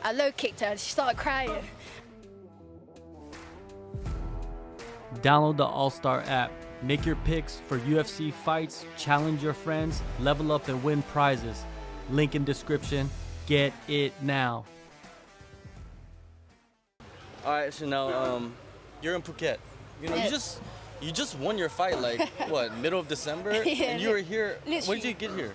I low kicked her and she started crying. Download the AllStar app. Make your picks for UFC fights, challenge your friends, level up and win prizes. Link in description. Get it now. All right, Shanelle, you're in Phuket. You know, Yeah. you just won your fight like what, middle of December? Yeah, and you were here. When literally. did you get here?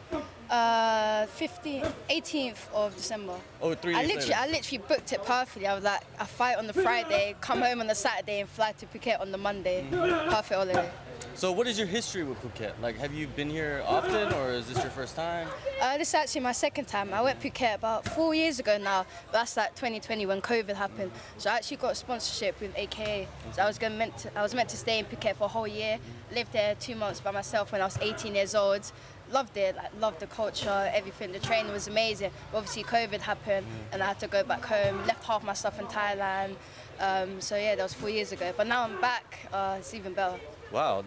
18th of December. Oh, 3 days later. I literally booked it perfectly. I was like, I fight on the Friday, come home on the Saturday, and fly to Phuket on the Monday. Perfect holiday. So what is your history with Phuket? Like, have you been here often, or is this your first time? This is actually my second time. I went Phuket about 4 years ago now. But that's like 2020 when COVID happened. So I actually got a sponsorship with AKA. So I was meant to stay in Phuket for a whole year. Lived there 2 months by myself when I was 18 years old. Loved it, like, loved the culture, everything. The training was amazing. But obviously COVID happened and I had to go back home. Left half my stuff in Thailand. So yeah, that was 4 years ago. But now I'm back. It's even better. Wow,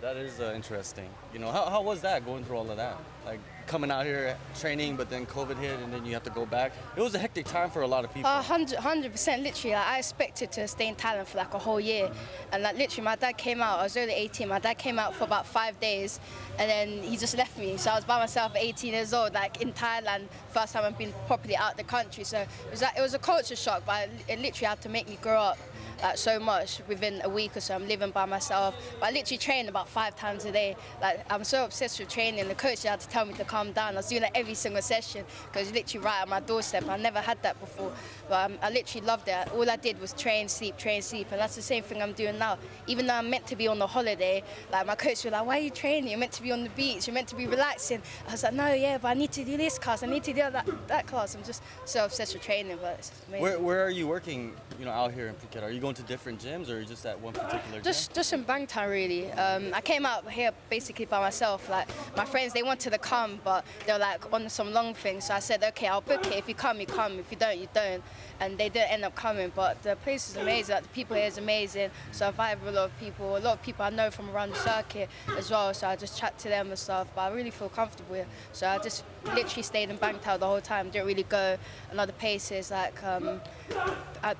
that is interesting. You know, how was that going through all of that? Like coming out here training, but then COVID hit, and then you have to go back. It was a hectic time for a lot of people. 100%, literally. Like, I expected to stay in Thailand for like a whole year, and like literally, my dad came out. I was only 18. My dad came out for about 5 days, and then he just left me. So I was by myself at 18 years old, like in Thailand. First time I've been properly out of the country. So it was a culture shock, but it literally had to make me grow up. Like so much within a week or so. I'm living by myself, but I literally train about 5 times a day. Like I'm so obsessed with training. The coach had to tell me to calm down. I was doing it every single session because it's literally right on my doorstep. I never had that before, but I literally loved it. All I did was train, sleep, and that's the same thing I'm doing now. Even though I'm meant to be on the holiday, like my coach was like, "Why are you training? You're meant to be on the beach. You're meant to be relaxing." I was like, "No, yeah, but I need to do this class. I need to do that class." I'm just so obsessed with training, but it's amazing. Where are you working? You know, out here in Phuket, are you going to different gyms, or just at one particular gym? Just in Bangtao, really. I came out here basically by myself. Like my friends, they wanted to come, but they were like on some long thing. So I said, okay, I'll book it. If you come, you come. If you don't, you don't. And they didn't end up coming. But the place is amazing. Like, the people here is amazing. So I vibe with a lot of people. A lot of people I know from around the circuit as well. So I just chat to them and stuff. But I really feel comfortable here. So I just literally stayed in Bangtao the whole time. Didn't really go in other places. Like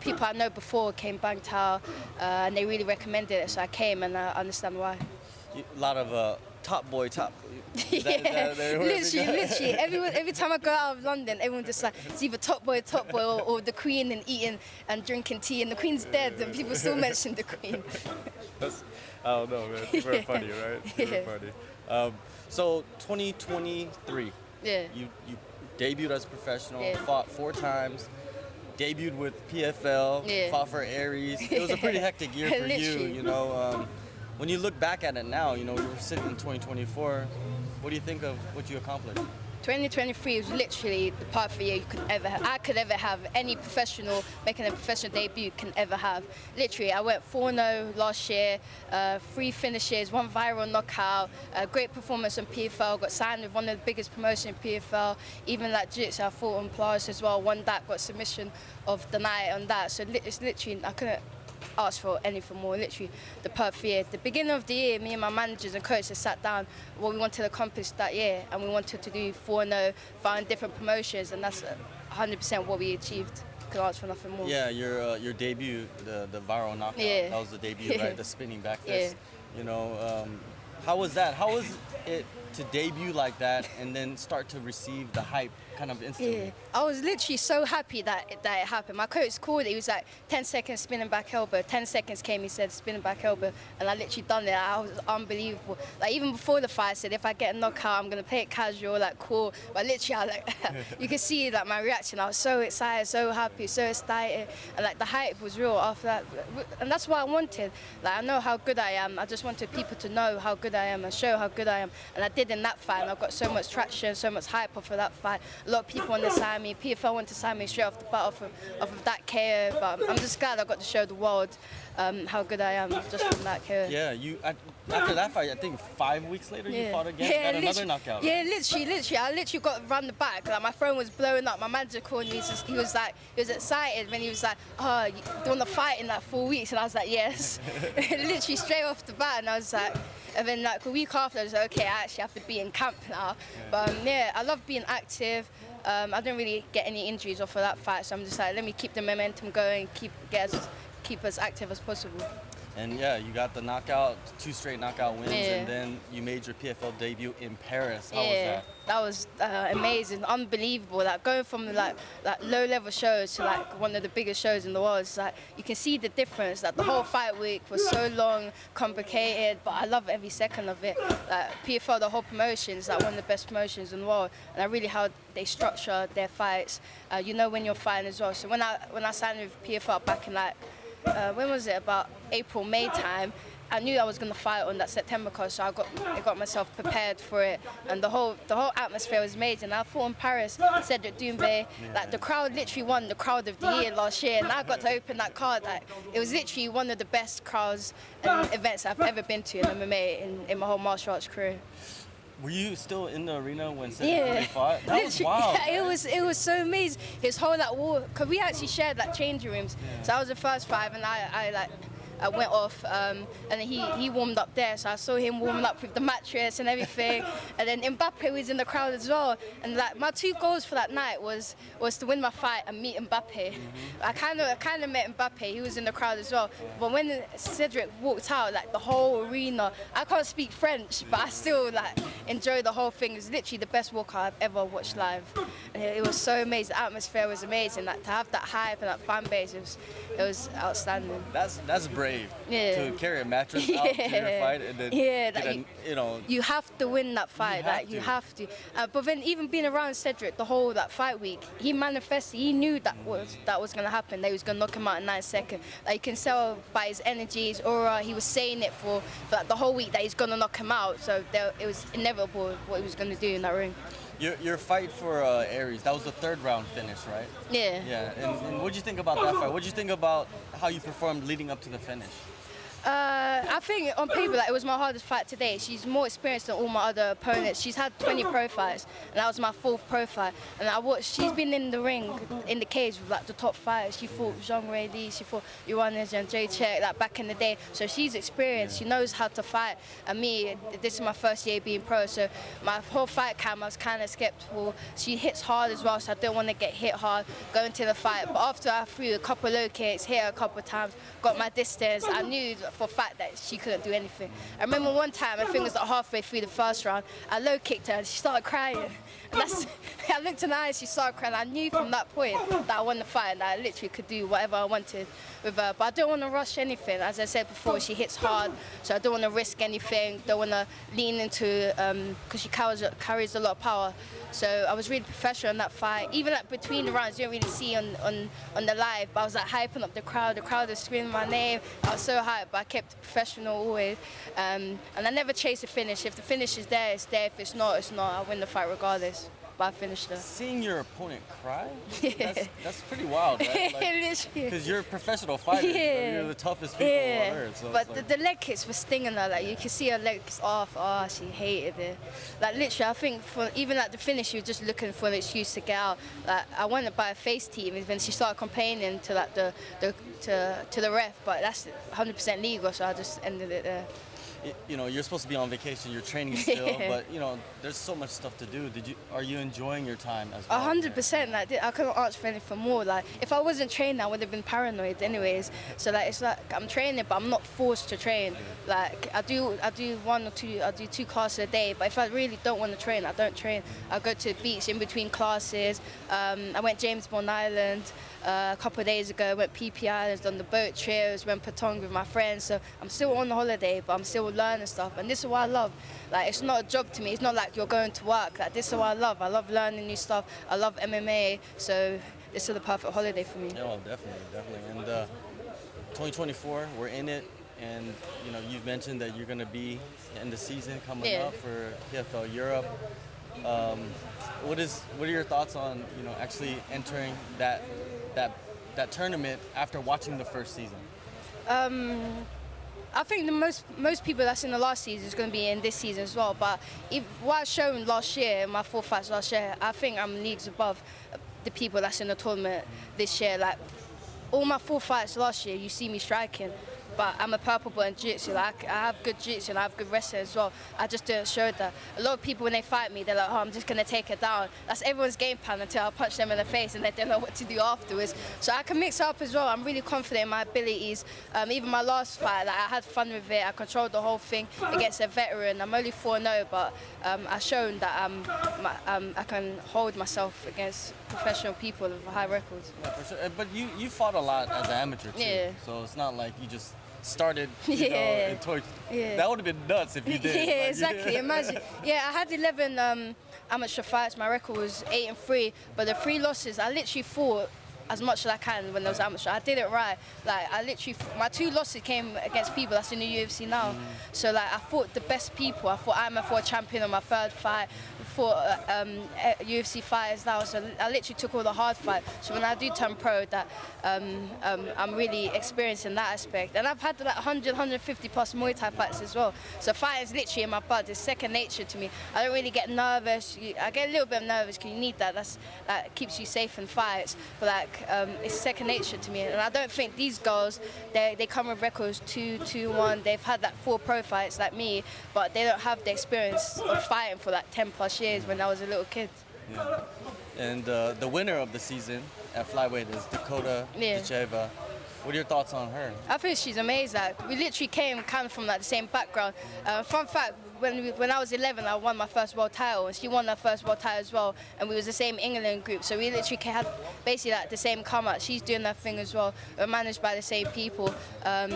people I know before came Bangtao, and they really recommended it. So I came, and I understand why. A lot of top boy. Yeah, literally. Every time I go out of London, everyone just like, it's either top boy, or the Queen, and eating and drinking tea, and the Queen's dead, and people still mention the Queen. I don't know, man. Super funny, right? Super funny. So 2023. Yeah. You debuted as a professional, Yeah. fought 4 times, debuted with PFL, Yeah. fought for Aries. It was a pretty hectic year for you. Literally. You know, when you look back at it now, you know, you're sitting in 2024. What do you think of what you accomplished? 2023 was literally the perfect year you could ever have. I could ever have. Any professional making a professional debut can ever have. Literally, I went 4-0 last year, 3 finishes, 1 viral knockout, a great performance on PFL, got signed with one of the biggest promotions in PFL. Even like Jiu-Jitsu, I fought on Plus as well, won that, got submission of the night on that. So it's literally, I couldn't ask for anything more. Literally the perfect year. The beginning of the year, me and my managers and coaches sat down what we wanted to accomplish that year, and we wanted to do 4-0, find different promotions, and that's 100% what we achieved. Could ask for nothing more. Yeah, your debut, the viral knockout. Yeah. That was the debut, right? The spinning back Yeah. fist. You know, how was that? How was it to debut like that and then start to receive the hype kind of instantly? Yeah, I was literally so happy that it happened. My coach called it. He was like, 10 seconds spinning back elbow. 10 seconds came, he said, spinning back elbow. And I literally done it. I was unbelievable. Like, even before the fight, I said, if I get a knockout, I'm going to play it casual, like, cool. But literally, I like, you can see like my reaction. I was so excited, so happy, so excited. And like, the hype was real after that. And that's what I wanted. Like, I know how good I am. I just wanted people to know how good I am and show how good I am. And I did in that fight. And I got so much traction, so much hype off of that fight. A lot of people wanted to sign me. PFL wanted to sign me straight off the bat off of that KO. But I'm just glad I got to show the world how good I am just from that KO. Yeah, after that fight, I think 5 weeks later you fought again, got another knockout. Yeah, literally, I literally got run the back. Like, my phone was blowing up. My manager called me. He was excited when he was like, "Oh, you want to fight in like 4 weeks?" And I was like, "Yes." Literally straight off the bat, and I was like, and then like a week after, I was like, "Okay, I actually have to be in camp now." Yeah. But yeah, I love being active. I didn't really get any injuries off of that fight, so I'm just like, let me keep the momentum going, keep as active as possible. And yeah, you got the knockout, 2 straight knockout wins, Yeah. and then you made your PFL debut in Paris. How That was amazing, unbelievable. Like going from like low-level shows to like one of the biggest shows in the world. It's like you can see the difference. Like the whole fight week was so long, complicated, but I love every second of it. Like PFL, the whole promotion is like one of the best promotions in the world, and I really how they structure their fights. You know when you're fighting as well. So when I signed with PFL back in like when was it, about April, May time, I knew I was going to fight on that September card, so I got myself prepared for it, and the whole atmosphere was amazing. I fought in Paris, Cedric Doumbé, like the crowd literally won the crowd of the year last year, and I got to open that card. Like it was literally one of the best crowds and events I've ever been to in MMA in my whole martial arts career. Were you still in the arena when Cedric fought? That was wild. Yeah, it was so amazing. His whole like wall, because we actually shared like changing rooms. Yeah. So I was the first 5, and I went off, and then he warmed up there, so I saw him warming up with the mattress and everything. And then Mbappe was in the crowd as well. And like my 2 goals for that night was to win my fight and meet Mbappe. I kind of met Mbappe. He was in the crowd as well. But when Cedric walked out, like the whole arena, I can't speak French, but I still like enjoyed the whole thing. It was literally the best walkout I've ever watched live. And it was so amazing. The atmosphere was amazing. Like to have that hype and that fan base, it was outstanding. That's brave. To carry a mattress out to your fight and then you have to win that fight. You have to. But then even being around Cedric the whole that fight week, he manifested. He knew that was going to happen. That he was going to knock him out in 9 seconds. Like you can tell by his energy, his aura. He was saying it for like, the whole week that he's going to knock him out. So it was inevitable what he was going to do in that ring. Your fight for Aries, that was the 3rd round finish, right? Yeah. Yeah. And what did you think about that fight? What did you think about how you performed leading up to the finish? I think on paper it was my hardest fight today. She's more experienced than all my other opponents. She's had 20 pro fights, and that was my 4th pro fight. And she's been in the ring, in the cage with like the top fighters. She fought Zhang Wei Li, she fought Yuan and Jay Chek like back in the day. So she's experienced. She knows how to fight. And me, this is my first year being pro, so my whole fight camp I was kind of skeptical. She hits hard as well, so I don't want to get hit hard going to the fight. But after I threw a couple low kicks, hit her a couple of times, got my distance, I knew for a fact that she couldn't do anything. I remember one time, I think it was like halfway through the 1st round, I low kicked her and she started crying. And I looked in her eyes, she started crying. I knew from that point that I won the fight and that I literally could do whatever I wanted with her. But I don't want to rush anything. As I said before, she hits hard, so I don't want to risk anything. Don't want to lean into, because she carries a lot of power. So I was really professional in that fight. Even like between the rounds, you don't really see on the live, but I was like hyping up the crowd. The crowd was screaming my name. I was so hyped, but I kept professional always. And I never chase a finish. If the finish is there, it's there. If it's not, it's not. I win the fight regardless. But I finished her. Seeing your opponent cry, that's pretty wild, right? Because you're a professional fighter. You're the toughest people on earth. So but the leg kicks were stinging her. Like you could see her legs off. Oh, she hated it. Like literally, I think even at the finish, she was just looking for an excuse to get out. Like I wanted to buy a face team, and then she started complaining to like the ref. But that's 100% legal, so I just ended it there. You're supposed to be on vacation, you're training still, but there's so much stuff to do. Are you enjoying your time as well? 100%. Like I couldn't ask for anything more. Like if I wasn't trained, I would have been paranoid anyways. So like it's like I'm training, but I'm not forced to train. Like I do 1 or 2, I do 2 classes a day. But if I really don't want to train, I don't train. I go to the beach in between classes. I went James Bond Island a couple of days ago. Went PP Islands on the boat trips. Went Patong with my friends. So I'm still on holiday, but I'm still learning stuff, and this is what I love. Like it's not a job to me. It's not like you're going to work. Like this is what I love. I love learning new stuff. I love MMA, so this is the perfect holiday for me. Yeah, well, definitely. And 2024, we're in it, and you've mentioned that you're going to be in the season coming up for PFL Europe. What are your thoughts on actually entering that tournament after watching the first season? I think the most people that's in the last season is going to be in this season as well. But what I've shown last year, my 4 fights last year, I think I'm leagues above the people that's in the tournament this year. Like all my 4 fights last year, you see me striking. but I'm a purple belt in jiu-jitsu. Like, I have good jiu-jitsu and I have good wrestling as well. I just didn't show that. A lot of people, when they fight me, they're like, oh, I'm just going to take it down. That's everyone's game plan until I punch them in the face and they don't know what to do afterwards. So I can mix up as well. I'm really confident in my abilities. Even my last fight, like, I had fun with it. I controlled the whole thing against a veteran. I'm only 4-0, but I've shown that I can hold myself against professional people with high records. Yeah, for sure. But you fought a lot as an amateur too. Yeah. So it's not like you just started, you know, Yeah. in toy. Yeah. That would have been nuts if you did. Yeah, Like, exactly. Imagine. Yeah, I had 11 amateur fights. My record was 8-3, but the 3 losses, I literally fought as much as I can when I was amateur. I did it right. Like, I literally, my 2 losses came against people that's in the UFC now. So like, I fought the best people. I fought I'm a champion on my 3rd fight. Fought UFC fighters now. So I literally took all the hard fight. So when I do turn pro, that I'm really experienced in that aspect. And I've had like 100, 150 plus Muay Thai fights as well. So fighting is literally in my blood. It's second nature to me. I don't really get nervous. I get a little bit nervous because you need that. That keeps you safe in fights. But like, it's second nature to me. And I don't think these girls, they come with records 2-1. They've had like 4 pro fights like me, but they don't have the experience of fighting for like 10 plus years when I was a little kid. Yeah. And the winner of the season at flyweight is Dakota Ditcheva. What are your thoughts on her? I think she's amazing. Like, we literally came kind of from like the same background. Fun fact, when I was 11, I won my first world title, and she won her first world title as well. And we was the same England group, so we literally had basically like the same come up. She's doing that thing as well. We're managed by the same people.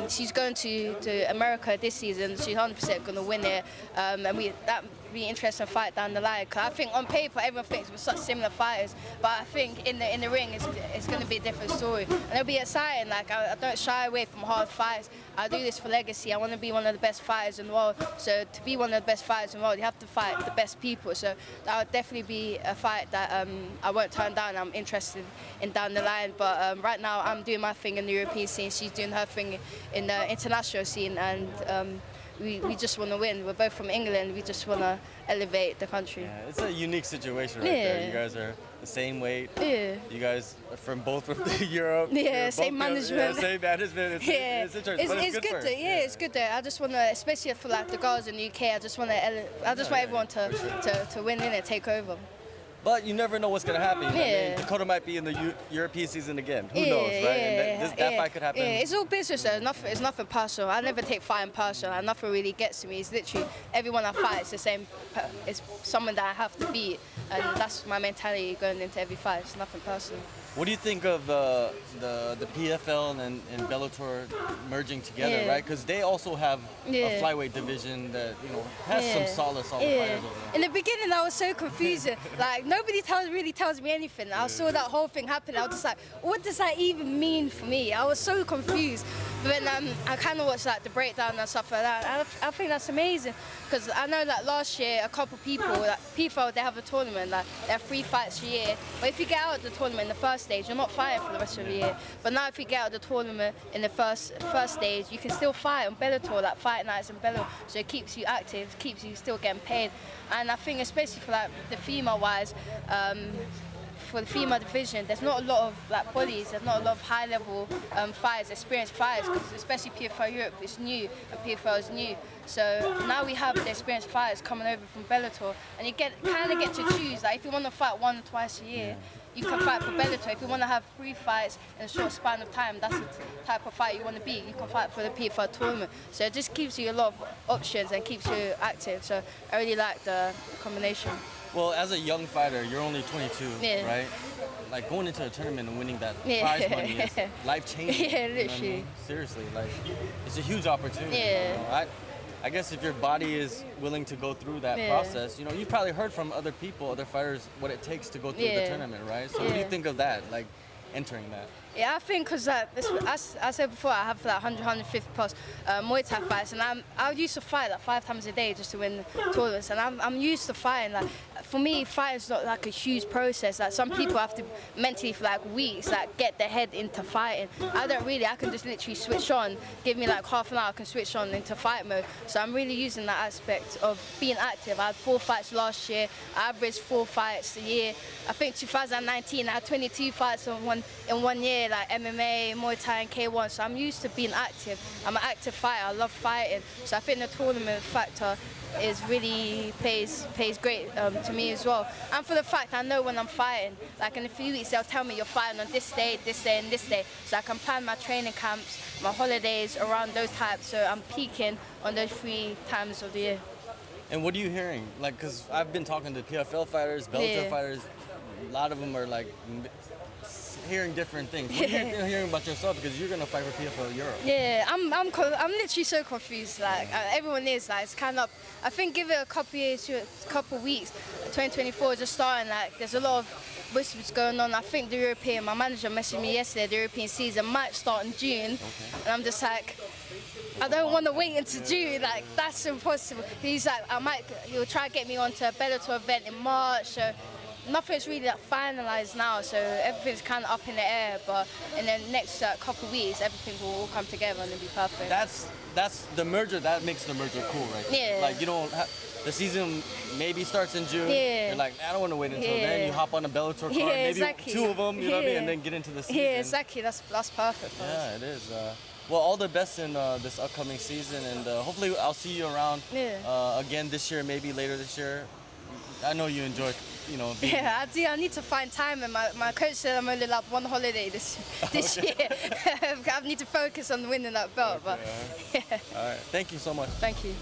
She's going to America this season. She's 100% going to win it, and that be an interesting fight down the line. Cause I think on paper everyone thinks we're such similar fighters, but I think in the ring it's going to be a different story, and it'll be exciting. Like, I don't shy away from hard fights. I do this for legacy. I want to be one of the best fighters in the world. So to be one of the best fighters in the world, you have to fight the best people. So that would definitely be a fight that I won't turn down. I'm interested in down the line. But right now I'm doing my thing in the European scene. She's doing her thing in the international scene, and we just want to win. We're both from England. We just want to elevate the country. Yeah, it's a unique situation right there. You guys are the same weight. Yeah. You guys are from both from Europe. Yeah, same management. Yeah, same management. It's interesting. But it's good. It's good there. I just want to, especially for like the girls in the UK, I just want everyone to win in and take over. But you never know what's going to happen. Yeah. I mean, Dakota might be in the European season again. Who knows, right? And that fight could happen. Yeah, it's all business though. It's nothing personal. I never take fighting personal. And nothing really gets to me. It's literally everyone I fight is the same. It's someone that I have to beat. And that's my mentality going into every fight. It's nothing personal. What do you think of the PFL and Bellator merging together, right? Because they also have a flyweight division that has some solid fighters over there. In the beginning, I was so confused. Like, nobody really tells me anything. I saw that whole thing happen. I was just like, what does that even mean for me? I was so confused. But then I kind of watched like the breakdown and stuff like that. I think that's amazing, because I know that last year a couple people, like PFL, they have a tournament. Like, they have 3 fights a year. But if you get out of the tournament in the first stage, you're not fighting for the rest of the year. But now if you get out of the tournament in the first stage, you can still fight on Bellator, like fight nights in Bellator. So it keeps you active, keeps you still getting paid. And I think especially for like the female-wise, for the female division, there's not a lot of like bodies, there's not a lot of high-level fighters, experienced fighters, because especially PFL Europe is new and PFL is new. So now we have the experienced fighters coming over from Bellator, and you kind of get to choose. Like, if you want to fight 1 or twice a year, you can fight for Bellator. If you want to have 3 fights in a short span of time, that's the type of fight you want to be. You can fight for the PFL tournament. So it just gives you a lot of options and keeps you active. So I really like the combination. Well, as a young fighter, you're only 22, right? Like, going into a tournament and winning that prize money is life-changing. Yeah, literally. You know what I mean? Seriously, like, it's a huge opportunity. Yeah. I guess if your body is willing to go through that process, you've probably heard from other people, other fighters, what it takes to go through the tournament, right? So what do you think of that, like, entering that? Yeah, I think because as I said before, I have like 100, 150 plus Muay Thai fights, and I used to fight like 5 times a day just to win tournaments, and I'm used to fighting. Like, for me, fighting is not like a huge process. Like, some people have to mentally for like weeks like get their head into fighting. I don't really. I can just literally switch on. Give me like half an hour, I can switch on into fight mode. So I'm really using that aspect of being active. I had 4 fights last year. I averaged 4 fights a year. I think 2019 I had 22 fights in one year. year, like MMA, Muay Thai, and K1. So I'm used to being active. I'm an active fighter. I love fighting. So I think the tournament factor is really plays great to me as well. And for the fact I know when I'm fighting, like in a few weeks they'll tell me you're fighting on this day, and this day. So I can plan my training camps, my holidays around those types. So I'm peaking on those 3 times of the year. And what are you hearing? Like, because I've been talking to PFL fighters, Bellator fighters. A lot of them are like hearing different things. What are you hearing about yourself? Because you're gonna fight for PFL Europe. Yeah, I'm literally so confused. Like everyone is. Like it's kind of. I think give it a couple years, a couple weeks. 2024 is just starting. Like there's a lot of whispers going on. I think my manager messaged me yesterday. The European season might start in June, and I'm just like. I don't want to wait until June, like that's impossible. He's like, he'll try to get me onto a Bellator event in March, so nothing's really like finalized now, so everything's kind of up in the air, but in the next couple of weeks, everything will all come together and it'll be perfect. That's the merger, that makes the merger cool, right? Yeah. Like you don't the season maybe starts in June. Yeah. You're like, I don't want to wait until then. You hop on a Bellator card, maybe exactly. 2 of them, you know what I mean, and then get into the season. Yeah, exactly. That's perfect for us. Yeah, it is. Well, all the best in this upcoming season, and hopefully I'll see you around again this year, maybe later this year. I know you enjoy, being Yeah, I do. I need to find time, and my coach said I'm only allowed 1 holiday this year. I need to focus on winning that belt. Okay, But yeah. All right. Thank you so much. Thank you.